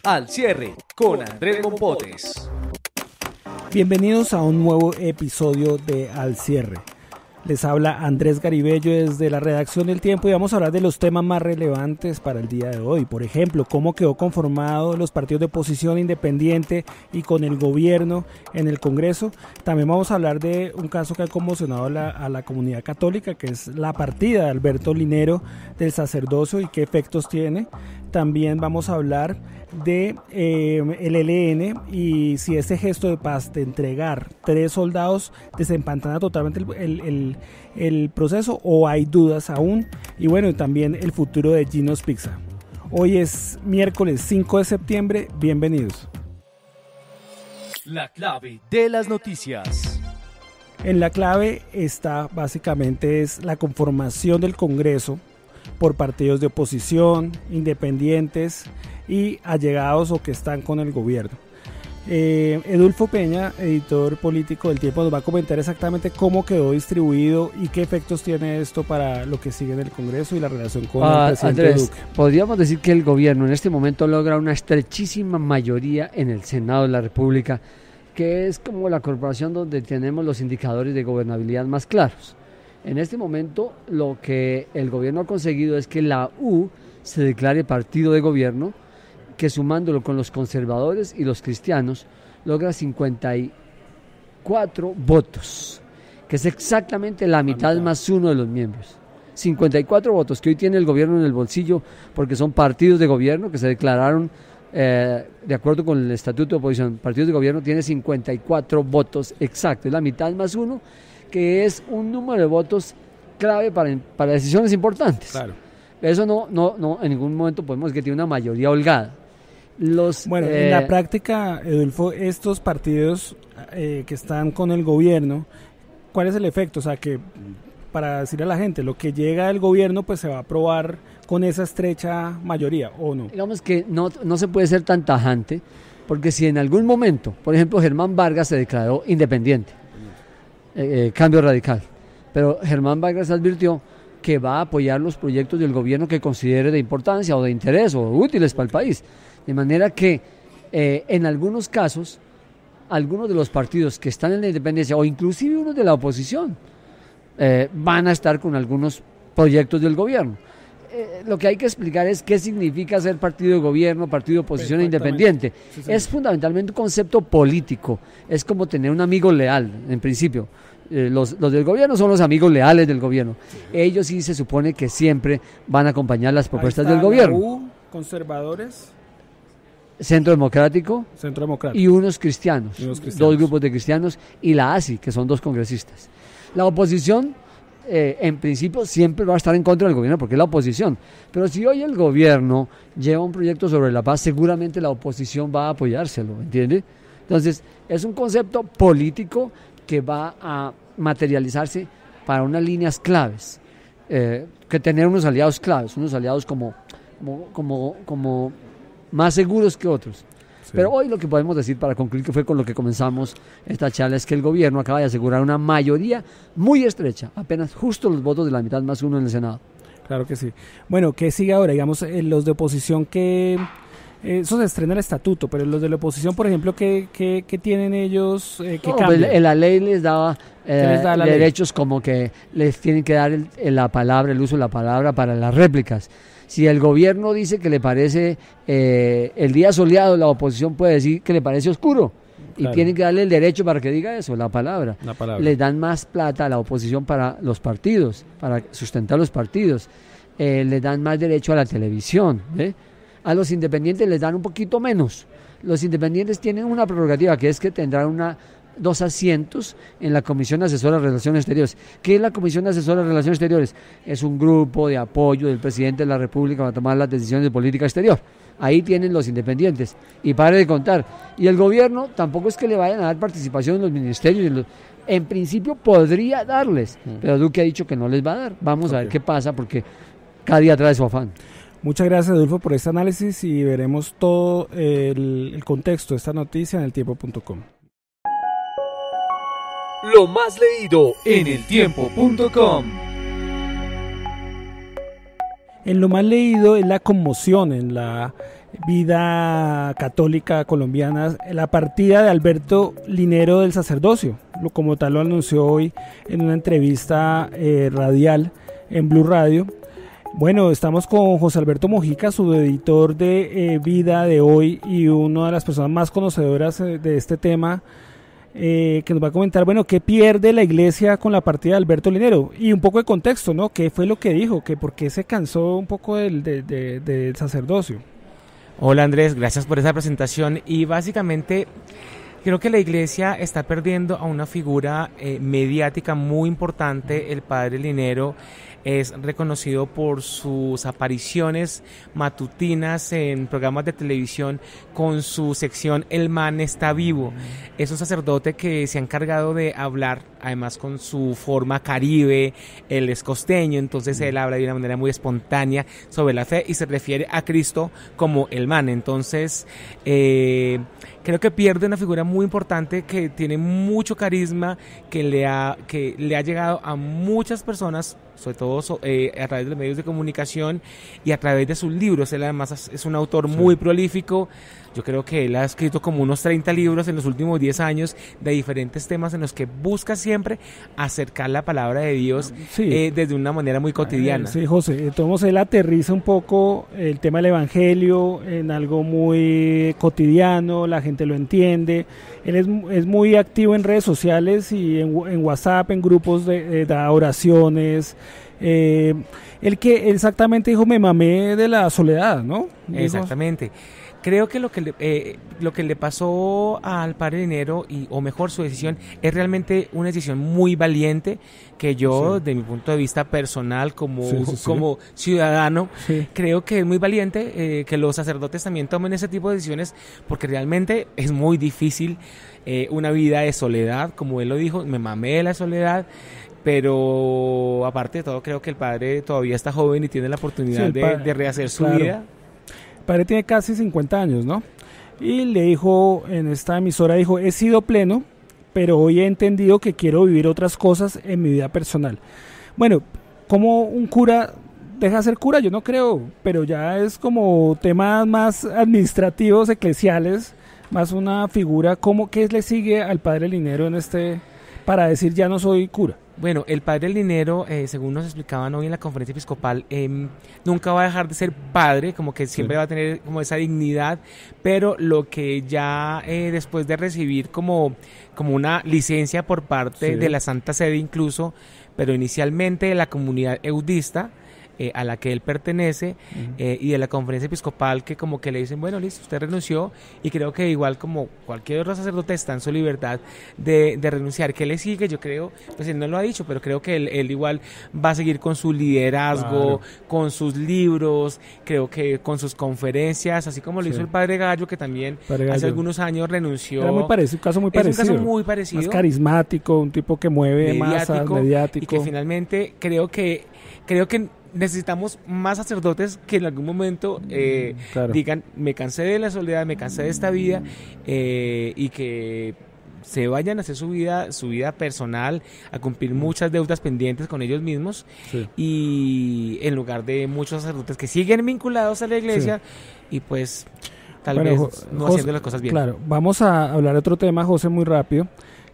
Al Cierre con Andrés Mompotes. Bienvenidos a un nuevo episodio de Al Cierre. Les habla Andrés Garibello desde la redacción del Tiempo y vamos a hablar de los temas más relevantes para el día de hoy. Por ejemplo, cómo quedó conformado los partidos de oposición independiente y con el gobierno en el Congreso. También vamos a hablar de un caso que ha conmocionado a la comunidad católica, que es la partida de Alberto Linero del sacerdocio y qué efectos tiene. También vamos a hablar de el ELN y si ese gesto de paz de entregar 3 soldados desempantana totalmente el proceso o hay dudas aún. Y bueno, también el futuro de Gino's Pizza. Hoy es miércoles 5 de septiembre, bienvenidos. La clave de las noticias. En la clave está básicamente es la conformación del Congreso por partidos de oposición, independientes y allegados o que están con el gobierno. Edulfo Peña, editor político del Tiempo, nos va a comentar exactamente cómo quedó distribuido y qué efectos tiene esto para lo que sigue en el Congreso y la relación con el presidente Andrés, Duque. podríamos decir que el gobierno en este momento logra una estrechísima mayoría en el Senado de la República, que es como la corporación donde tenemos los indicadores de gobernabilidad más claros. En este momento lo que el gobierno ha conseguido es que la U se declare partido de gobierno, que sumándolo con los conservadores y los cristianos logra 54 votos, que es exactamente la mitad más uno de los miembros. 54 votos que hoy tiene el gobierno en el bolsillo porque son partidos de gobierno que se declararon de acuerdo con el estatuto de oposición. Partidos de gobierno tiene 54 votos exactos, es la mitad más uno, que es un número de votos clave para decisiones importantes. Claro. Eso no en ningún momento podemos decir que tiene una mayoría holgada. En la práctica, Edulfo, estos partidos que están con el gobierno, ¿cuál es el efecto? O sea, que para decirle a la gente, lo que llega del gobierno pues se va a aprobar con esa estrecha mayoría, ¿o no? Digamos que no se puede ser tan tajante, porque si en algún momento, por ejemplo, Germán Vargas se declaró independiente, cambio radical, pero Germán Vargas advirtió que va a apoyar los proyectos del gobierno que considere de importancia o de interés o útiles para el país. De manera que en algunos casos, algunos de los partidos que están en la independencia o inclusive unos de la oposición van a estar con algunos proyectos del gobierno. Lo que hay que explicar es qué significa ser partido de gobierno, partido de oposición e independiente. Sí, es fundamentalmente un concepto político, es como tener un amigo leal, en principio. Los del gobierno son los amigos leales del gobierno. Ellos sí se supone que siempre van a acompañar las propuestas del gobierno. U, conservadores, Centro Democrático y unos cristianos, 2 grupos de cristianos y la ASI, que son 2 congresistas. La oposición en principio siempre va a estar en contra del gobierno porque es la oposición, pero si hoy el gobierno lleva un proyecto sobre la paz, seguramente la oposición va a apoyárselo, ¿entiende? Entonces es un concepto político que va a materializarse para unas líneas claves, que tener unos aliados claves, unos aliados como más seguros que otros. Sí. Pero hoy lo que podemos decir para concluir, que fue con lo que comenzamos esta charla, es que el gobierno acaba de asegurar una mayoría muy estrecha, apenas justo los votos de la mitad más uno en el Senado. Claro que sí. Bueno, ¿qué sigue ahora? Digamos, los de oposición que... eso se estrena el estatuto, pero los de la oposición, por ejemplo, ¿qué tienen ellos? La ley les daba derechos como que les tienen que dar el uso de la palabra para las réplicas. Si el gobierno dice que le parece el día soleado, la oposición puede decir que le parece oscuro. Claro. Y tienen que darle el derecho para que diga eso, la palabra. Les dan más plata a la oposición para los partidos, para sustentar los partidos. Les dan más derecho a la televisión. A los independientes les dan un poquito menos. Los independientes tienen una prerrogativa, que es que tendrán 2 asientos en la Comisión Asesora de Relaciones Exteriores. ¿Qué es la Comisión Asesora de Relaciones Exteriores? Es un grupo de apoyo del presidente de la República para tomar las decisiones de política exterior. Ahí tienen los independientes. Y pare de contar. Y el gobierno tampoco es que le vayan a dar participación en los ministerios. En principio podría darles, pero Duque ha dicho que no les va a dar. Vamos a ver qué pasa, porque cada día trae su afán. Muchas gracias, Adolfo, por este análisis y veremos todo el contexto de esta noticia en eltiempo.com. Lo más leído en eltiempo.com. En lo más leído es la conmoción en la vida católica colombiana, la partida de Alberto Linero del sacerdocio, como tal lo anunció hoy en una entrevista radial en Blue Radio. Bueno, estamos con José Alberto Mojica, su editor de Vida de hoy y una de las personas más conocedoras de este tema, que nos va a comentar, bueno, qué pierde la iglesia con la partida de Alberto Linero y un poco de contexto, ¿no? ¿Qué fue lo que dijo? Que por qué se cansó un poco del sacerdocio. Hola Andrés, gracias por esa presentación y básicamente creo que la iglesia está perdiendo a una figura mediática muy importante. El padre Linero es reconocido por sus apariciones matutinas en programas de televisión con su sección El Man está vivo. Es un sacerdote que se ha encargado de hablar, además con su forma caribe, él es costeño, entonces él habla de una manera muy espontánea sobre la fe y se refiere a Cristo como el Man. Entonces creo que pierde una figura muy importante que tiene mucho carisma, que le ha llegado a muchas personas, sobre todo a través de los medios de comunicación y a través de sus libros. Él además es un autor muy prolífico. Yo creo que él ha escrito como unos 30 libros en los últimos 10 años de diferentes temas en los que busca siempre acercar la palabra de Dios desde una manera muy cotidiana. Sí, José, entonces él aterriza un poco el tema del evangelio en algo muy cotidiano, la gente lo entiende. Él es muy activo en redes sociales y en WhatsApp, en grupos de oraciones. El que exactamente dijo, me mamé de la soledad, ¿no? Exactamente. Creo que lo que le pasó al padre Linero, o mejor su decisión, es realmente una decisión muy valiente que yo, de mi punto de vista personal, como ciudadano, creo que es muy valiente que los sacerdotes también tomen ese tipo de decisiones, porque realmente es muy difícil una vida de soledad, como él lo dijo, me mamé de la soledad. Pero aparte de todo, creo que el padre todavía está joven y tiene la oportunidad de rehacer su vida. El padre tiene casi 50 años, ¿no? Y le dijo en esta emisora, dijo, he sido pleno, pero hoy he entendido que quiero vivir otras cosas en mi vida personal. Bueno, ¿cómo un cura deja de ser cura? Yo no creo, pero ya es como temas más administrativos, eclesiales, más una figura. ¿Qué le sigue al padre Linero para decir ya no soy cura? Bueno, el padre Linero, según nos explicaban hoy en la conferencia episcopal, nunca va a dejar de ser padre, como que siempre va a tener como esa dignidad, pero lo que ya después de recibir como una licencia por parte de la Santa Sede incluso, pero inicialmente de la comunidad eudista, a la que él pertenece, y de la conferencia episcopal, que como que le dicen, bueno, listo, usted renunció, y creo que igual como cualquier otro sacerdote está en su libertad de renunciar. ¿Qué le sigue? Yo creo, pues él no lo ha dicho, pero creo que él igual va a seguir con su liderazgo, con sus libros, creo que con sus conferencias, así como lo hizo el padre Gallo, que también hace algunos años renunció. Era un caso muy parecido. Es un caso muy parecido. Más carismático, un tipo que mueve masas, mediático. Y que finalmente creo que necesitamos más sacerdotes que en algún momento digan, me cansé de la soledad, me cansé de esta vida, y que se vayan a hacer su vida personal, a cumplir muchas deudas pendientes con ellos mismos, y en lugar de muchos sacerdotes que siguen vinculados a la iglesia y pues tal vez no haciendo las cosas bien. Claro, vamos a hablar de otro tema, José, muy rápido,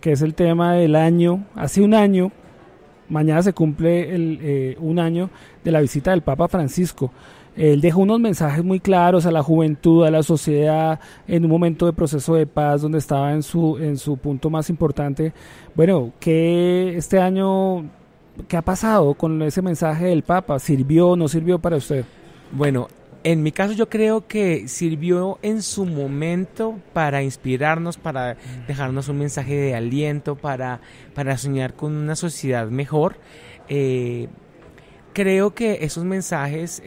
que es el tema del año. Hace un año, mañana se cumple un año de la visita del Papa Francisco. Él dejó unos mensajes muy claros a la juventud, a la sociedad, en un momento de proceso de paz donde estaba en su punto más importante. Bueno, este año, ¿qué ha pasado con ese mensaje del Papa? ¿Sirvió o no sirvió para usted? Bueno, en mi caso yo creo que sirvió en su momento para inspirarnos, para dejarnos un mensaje de aliento, para soñar con una sociedad mejor. Creo que esos mensajes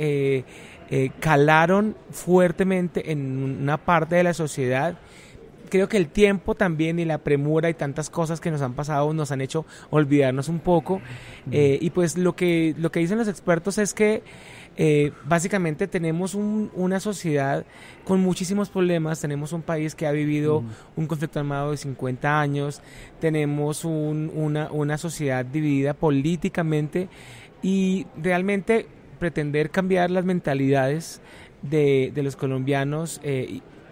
calaron fuertemente en una parte de la sociedad. Creo que el tiempo también y la premura y tantas cosas que nos han pasado nos han hecho olvidarnos un poco. Y pues lo que dicen los expertos es que básicamente tenemos una sociedad con muchísimos problemas. Tenemos un país que ha vivido un conflicto armado de 50 años, tenemos una sociedad dividida políticamente, y realmente pretender cambiar las mentalidades de los colombianos,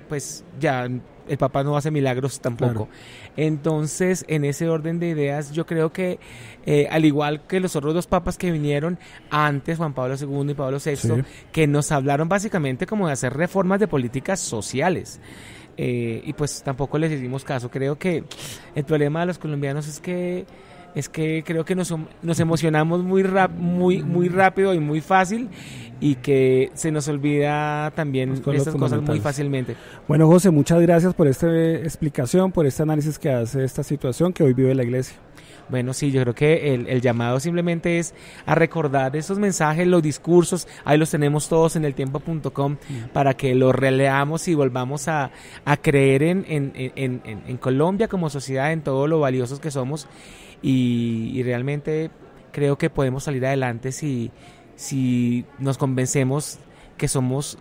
pues ya el Papa no hace milagros tampoco. Claro. Entonces, en ese orden de ideas, yo creo que al igual que los otros dos papas que vinieron antes, Juan Pablo II y Pablo VI, sí, que nos hablaron básicamente como de hacer reformas de políticas sociales. Y pues tampoco les hicimos caso. Creo que el problema de los colombianos es que creo que nos emocionamos muy rápido y muy fácil, y que se nos olvida también estas cosas muy fácilmente. Bueno, José, muchas gracias por esta explicación, por este análisis que hace de esta situación que hoy vive la Iglesia. Bueno, sí, yo creo que el llamado simplemente es a recordar esos mensajes, los discursos, ahí los tenemos todos en eltiempo.com para que los releamos y volvamos a creer en Colombia como sociedad, en todo lo valiosos que somos, y realmente creo que podemos salir adelante si nos convencemos que somos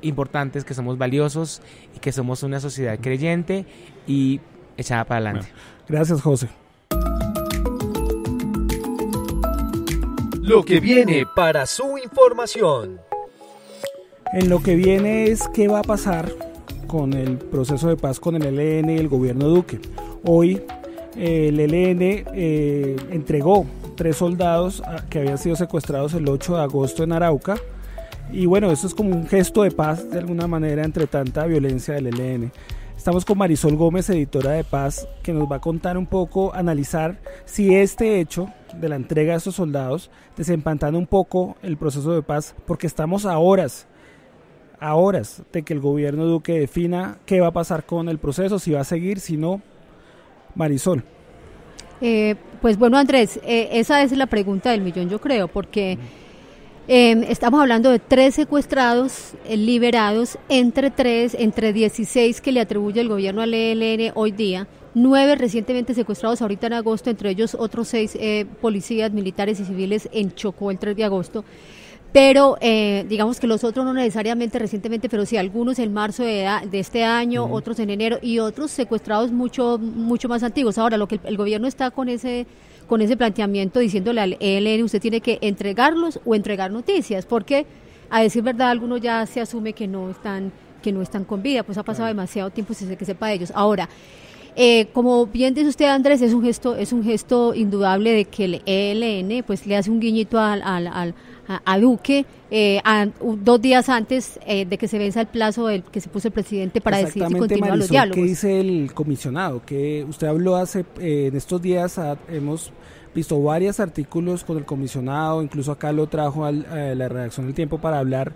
importantes, que somos valiosos y que somos una sociedad creyente y echada para adelante. Bueno, gracias, José. Lo que viene para su información. En lo que viene es qué va a pasar con el proceso de paz con el ELN y el gobierno Duque. Hoy el ELN entregó 3 soldados que habían sido secuestrados el 8 de agosto en Arauca, y bueno, eso es como un gesto de paz de alguna manera entre tanta violencia del ELN. Estamos con Marisol Gómez, editora de Paz, que nos va a contar un poco, analizar si este hecho de la entrega de estos soldados desempantana un poco el proceso de paz, porque estamos a horas de que el gobierno Duque defina qué va a pasar con el proceso, si va a seguir, si no. Marisol. Pues bueno, Andrés, esa es la pregunta del millón, yo creo, porque estamos hablando de 3 secuestrados liberados, entre 16 que le atribuye el gobierno al ELN hoy día, 9 recientemente secuestrados ahorita en agosto, entre ellos otros 6 policías, militares y civiles en Chocó el 3 de agosto. Pero digamos que los otros no necesariamente recientemente, pero sí algunos en marzo de este año, otros en enero, y otros secuestrados mucho más antiguos. Ahora, lo que el gobierno está con ese planteamiento diciéndole al ELN, usted tiene que entregarlos o entregar noticias, porque a decir verdad algunos ya se asume que no están con vida, pues ha pasado demasiado tiempo sin que sepa de ellos. Ahora, como bien dice usted, Andrés, es un gesto indudable de que el ELN pues le hace un guiñito a Duque 2 días antes de que se venza el plazo que se puso el presidente para decidir si continúa Marisol, los diálogos. ¿Qué dice el comisionado? Que usted habló en estos días, hemos visto varios artículos con el comisionado, incluso acá lo trajo a la redacción del Tiempo para hablar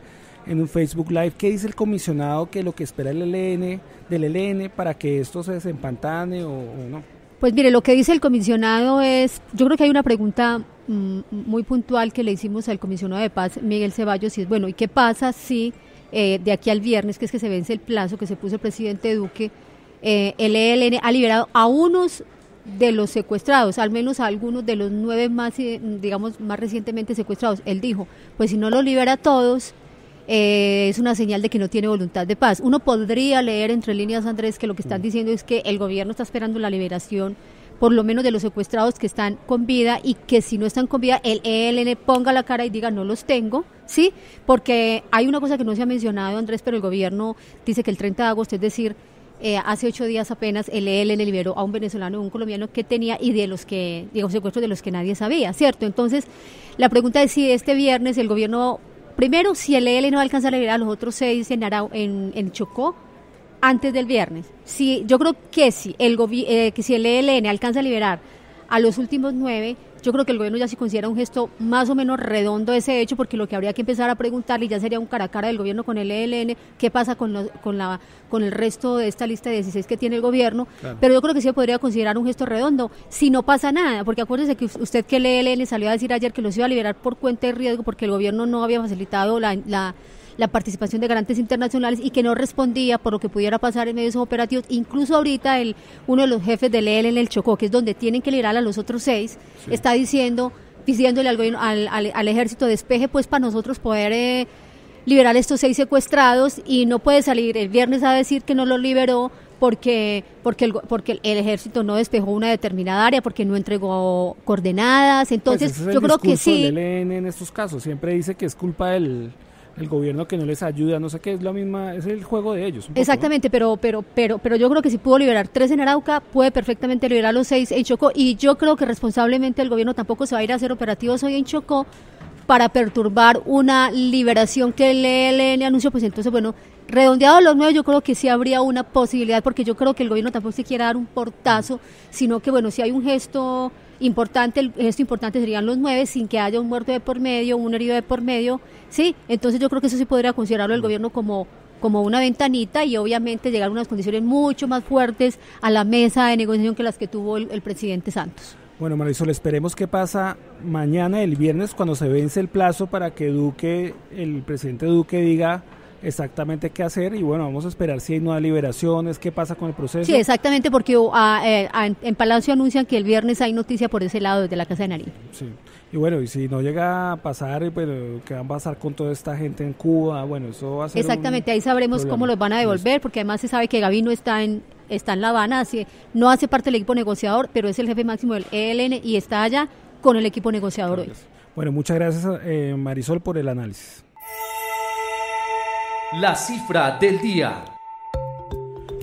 en un Facebook Live. ¿Qué dice el comisionado que lo que espera del ELN para que esto se desempantane o no? Pues mire, lo que dice el comisionado es, yo creo que hay una pregunta muy puntual que le hicimos al comisionado de paz, Miguel Ceballos, y es, bueno, ¿y qué pasa si de aquí al viernes, que es que se vence el plazo que se puso el presidente Duque, el ELN ha liberado a unos de los secuestrados, al menos a algunos de los 9 más recientemente secuestrados? Él dijo, pues si no los libera a todos, es una señal de que no tiene voluntad de paz. Uno podría leer entre líneas, Andrés, que lo que están diciendo es que el gobierno está esperando la liberación por lo menos de los secuestrados que están con vida, y que si no están con vida el ELN ponga la cara y diga no los tengo, ¿sí? Porque hay una cosa que no se ha mencionado, Andrés, pero el gobierno dice que el 30 de agosto, es decir, hace 8 días apenas, el ELN liberó a un venezolano y un colombiano que tenía, y de los que, secuestros de los que nadie sabía, ¿cierto? Entonces, la pregunta es si este viernes el gobierno, primero, si el ELN no va a alcanzar a liberar a los otros 6 en Chocó antes del viernes. Sí, yo creo que si el ELN alcanza a liberar a los últimos 9, yo creo que el gobierno ya sí considera un gesto más o menos redondo ese hecho, porque lo que habría que empezar a preguntarle, ya sería un cara a cara del gobierno con el ELN, qué pasa con el resto de esta lista de 16 que tiene el gobierno. Claro. Pero yo creo que sí se podría considerar un gesto redondo si no pasa nada, porque acuérdese que usted que el ELN salió a decir ayer que los iba a liberar por cuenta de riesgo porque el gobierno no había facilitado la participación de garantes internacionales y que no respondía por lo que pudiera pasar en medios operativos. Incluso ahorita uno de los jefes del ELN en el Chocó, que es donde tienen que liberar a los otros 6, sí, está diciéndole al gobierno, al ejército, despeje pues para nosotros poder liberar estos 6 secuestrados, y no puede salir el viernes a decir que no los liberó porque el ejército no despejó una determinada área, porque no entregó coordenadas. Entonces, pues yo creo que sí. El ELN en estos casos siempre dice que es culpa del el gobierno que no les ayuda, no sé qué, es la misma, es el juego de ellos. Exactamente, ¿no? pero yo creo que si pudo liberar 3 en Arauca, puede perfectamente liberar los 6 en Chocó, y yo creo que responsablemente el gobierno tampoco se va a ir a hacer operativos hoy en Chocó para perturbar una liberación que el ELN anunció. Pues entonces, bueno, redondeado los 9, yo creo que sí habría una posibilidad, porque yo creo que el gobierno tampoco se quiere dar un portazo, sino que, bueno, si hay un gesto importante, el gesto importante serían los 9, sin que haya un muerto de por medio, un herido de por medio, sí, entonces yo creo que eso sí podría considerarlo el gobierno como una ventanita, y obviamente llegar a unas condiciones mucho más fuertes a la mesa de negociación que las que tuvo el presidente Santos. Bueno, Marisol, esperemos qué pasa mañana, el viernes, cuando se vence el plazo para que el presidente Duque diga exactamente qué hacer, y bueno, vamos a esperar si hay nuevas liberaciones, qué pasa con el proceso. Sí, exactamente, porque en Palacio anuncian que el viernes hay noticia por ese lado desde la Casa de Nariño. Sí, y bueno, y si no llega a pasar, bueno, ¿qué va a pasar con toda esta gente en Cuba? Bueno, eso va a ser exactamente, ahí sabremos cómo los van a devolver, porque además se sabe que Gavino está en La Habana, no hace parte del equipo negociador, pero es el jefe máximo del ELN y está allá con el equipo negociador hoy. Bueno, muchas gracias, Marisol, por el análisis. La cifra del día.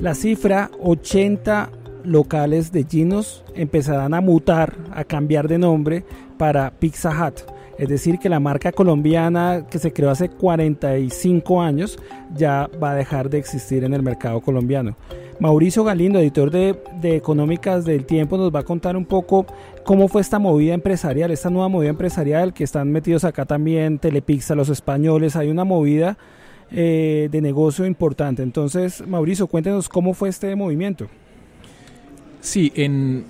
La cifra: 80 locales de Ginos empezarán a mutar, a cambiar de nombre para Pizza Hut. Es decir, que la marca colombiana que se creó hace 45 años ya va a dejar de existir en el mercado colombiano. Mauricio Galindo, editor de Económicas del Tiempo, nos va a contar un poco cómo fue esta movida empresarial, esta nueva movida empresarial, que están metidos acá también Telepizza, los españoles. Hay una movida de negocio importante. Entonces, Mauricio, cuéntenos cómo fue este movimiento. Sí, en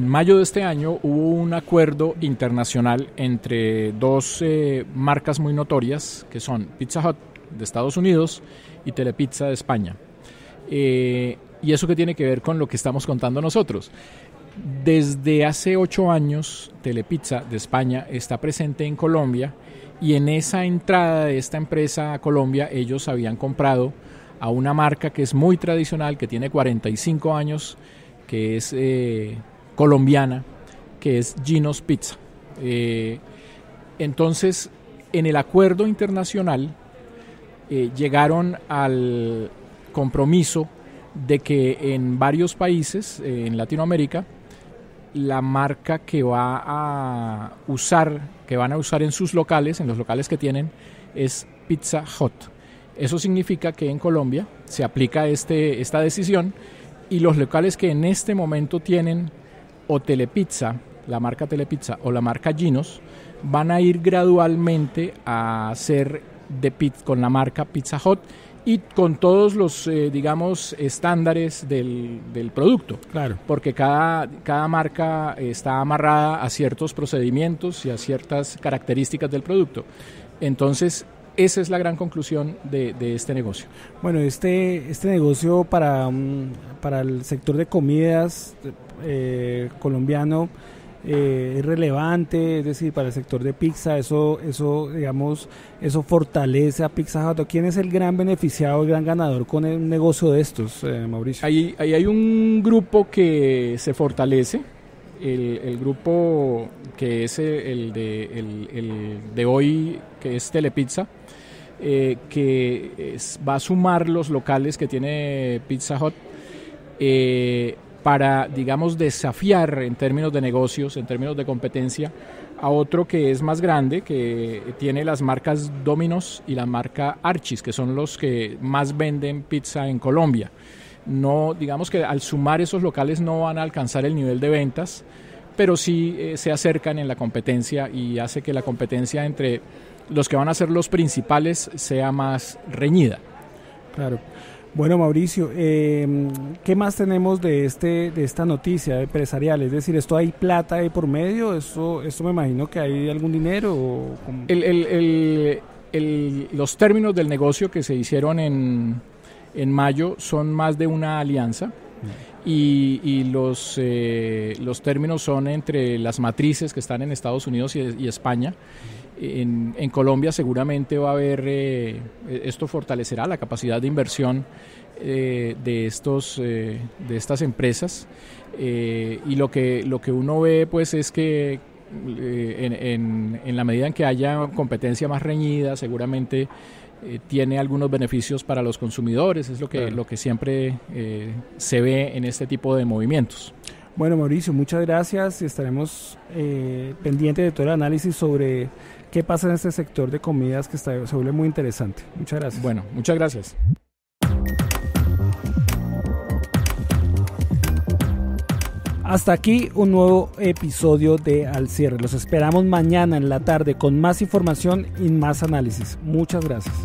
mayo de este año hubo un acuerdo internacional entre dos marcas muy notorias, que son Pizza Hut de Estados Unidos y Telepizza de España. ¿Y eso qué tiene que ver con lo que estamos contando nosotros? Desde hace 8 años, Telepizza de España está presente en Colombia, y en esa entrada de esta empresa a Colombia, ellos habían comprado a una marca que es muy tradicional, que tiene 45 años, que es colombiana, que es Ginos Pizza. Entonces, en el acuerdo internacional llegaron al compromiso de que en varios países en Latinoamérica la marca que van a usar en sus locales, en los locales que tienen, es Pizza Hut. Eso significa que en Colombia se aplica esta decisión, y los locales que en este momento tienen o Telepizza, la marca Telepizza, o la marca Ginos, van a ir gradualmente a ser con la marca Pizza Hut, y con todos los, digamos, estándares del producto. Claro. Porque cada marca está amarrada a ciertos procedimientos y a ciertas características del producto. Entonces, esa es la gran conclusión de este negocio. Bueno, este negocio para el sector de comidas colombiano es relevante, es decir, para el sector de pizza, eso digamos, eso fortalece a Pizza Hut. ¿Quién es el gran beneficiado, el gran ganador con un negocio de estos, Mauricio? Ahí hay un grupo que se fortalece, el grupo que es el de hoy, que es Telepizza, que va a sumar los locales que tiene Pizza Hut para, digamos, desafiar en términos de negocios, en términos de competencia, a otro que es más grande, que tiene las marcas Domino's y la marca Archis, que son los que más venden pizza en Colombia. No, digamos que al sumar esos locales no van a alcanzar el nivel de ventas, pero sí se acercan en la competencia, y hace que la competencia entre los que van a ser los principales sea más reñida. Claro. Bueno, Mauricio, ¿qué más tenemos de esta noticia empresarial? Es decir, ¿esto hay plata ahí por medio? ¿Esto me imagino que hay algún dinero? ¿O cómo? Los términos del negocio que se hicieron en mayo son más de una alianza, y los términos son entre las matrices que están en Estados Unidos y España. En Colombia seguramente va a haber, esto fortalecerá la capacidad de inversión de estas empresas, y lo que uno ve pues es que en la medida en que haya competencia más reñida, seguramente tiene algunos beneficios para los consumidores, es lo que siempre se ve en este tipo de movimientos. Bueno, Mauricio, muchas gracias y estaremos pendientes de todo el análisis sobre qué pasa en este sector de comidas que se vuelve muy interesante. Muchas gracias. Bueno, muchas gracias. Hasta aquí un nuevo episodio de Al Cierre. Los esperamos mañana en la tarde con más información y más análisis. Muchas gracias.